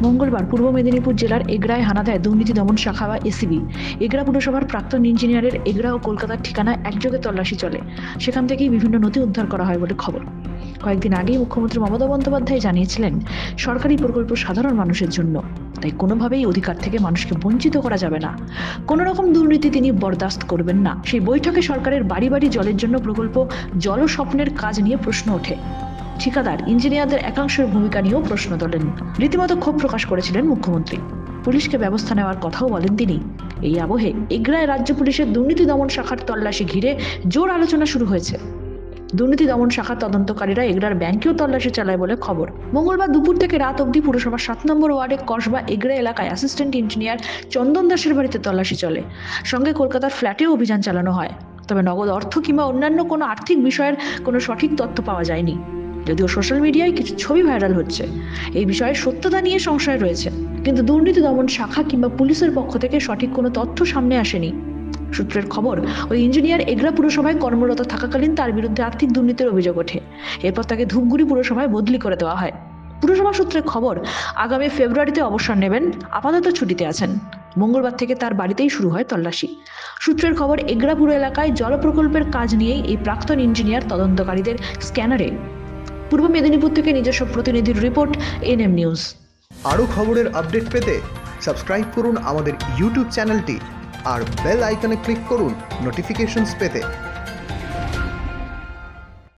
মঙ্গলবার পূর্ব মেদিনীপুর জেলার এগরায় হানা দেয় দুর্নীতি দমন শাখা বা এসিবি। এগরা পুরসভার প্রাক্তন ইঞ্জিনিয়ারের এগরা ও কলকাতার ঠিকানায় একযোগে তল্লাশি চলে। সেখান থেকেই বিভিন্ন নথি উদ্ধার করা হয় বলে খবর। কয়েকদিন আগেই মুখ্যমন্ত্রী মমতা বন্দ্যোপাধ্যায় জানিয়েছিলেন, সরকারি প্রকল্প সাধারণ মানুষের জন্য, তাই কোনোভাবেই অধিকার থেকে মানুষকে বঞ্চিত করা যাবে না। কোনো রকম দুর্নীতি তিনি বরদাস্ত করবেন না। সেই বৈঠকে সরকারের বাড়ি বাড়ি জলের জন্য প্রকল্প জলস্বপ্নের কাজ নিয়ে প্রশ্ন ওঠে। ঠিকাদার ইঞ্জিনিয়ারদের একাংশের ভূমিকা নিয়েও প্রশ্ন তোলেন। রীতিমতো ক্ষোভ প্রকাশ করেছিলেন মুখ্যমন্ত্রী। পুলিশকে ব্যবস্থা নেওয়ার কথাও বলেন তিনি। এই আবহে এগরায় রাজ্য পুলিশের দুর্নীতি দমন শাখার তল্লাশি ঘিরে জোর আলোচনা শুরু হয়েছে। দুর্নীতি দমন শাখার তদন্তকারীরা এগরার ব্যাংকেও তল্লাশি চালায় বলে খবর। মঙ্গলবার দুপুর থেকে রাত অবধি পুরসভার 7 নম্বর ওয়ার্ডে কসবা এগরা এলাকায় অ্যাসিস্ট্যান্ট ইঞ্জিনিয়ার চন্দন দাসের বাড়িতে তল্লাশি চলে। সঙ্গে কলকাতার ফ্ল্যাটেও অভিযান চালানো হয়। তবে নগদ অর্থ কিংবা অন্যান্য কোনো আর্থিক বিষয়ের কোনো সঠিক তথ্য পাওয়া যায়নি। যদিও সোশ্যাল মিডিয়ায় কিছু ছবি ভাইরাল হচ্ছে। এই বিষয়ে সত্যতা নিয়ে সংশয় রয়েছে, কিন্তু দুর্নীতি দমন শাখা কিংবা পুলিশের পক্ষ থেকে সঠিক কোনো তথ্য সামনে আসেনি। সূত্রের খবর, ওই ইঞ্জিনিয়ার এগরা পুরসভায় কর্মরত থাকাকালীন তার বিরুদ্ধে আর্থিক দুর্নীতির অভিযোগ ওঠে। এরপর তাকে ধূপগুড়ি পুরসভায় বদলি করে দেওয়া হয়। পুরসভা সূত্রের খবর, আগামী ফেব্রুয়ারিতে অবসর নেবেন, আপাতত ছুটিতে আছেন। মঙ্গলবার থেকে তার বাড়িতেই শুরু হয় তল্লাশি। সূত্রের খবর, এগরা পুর এলাকায় জল প্রকল্পের কাজ নিয়েই এই প্রাক্তন ইঞ্জিনিয়ার তদন্তকারীদের স্ক্যানারে। পূর্ব মেদিনীপুর থেকে নিজস্ব প্রতিনিধির রিপোর্ট, এনএম নিউজ। আরও খবরের আপডেট পেতে সাবস্ক্রাইব করুন আমাদের ইউটিউব চ্যানেলটি আর বেল আইকনে ক্লিক করুন নোটিফিকেশনস পেতে।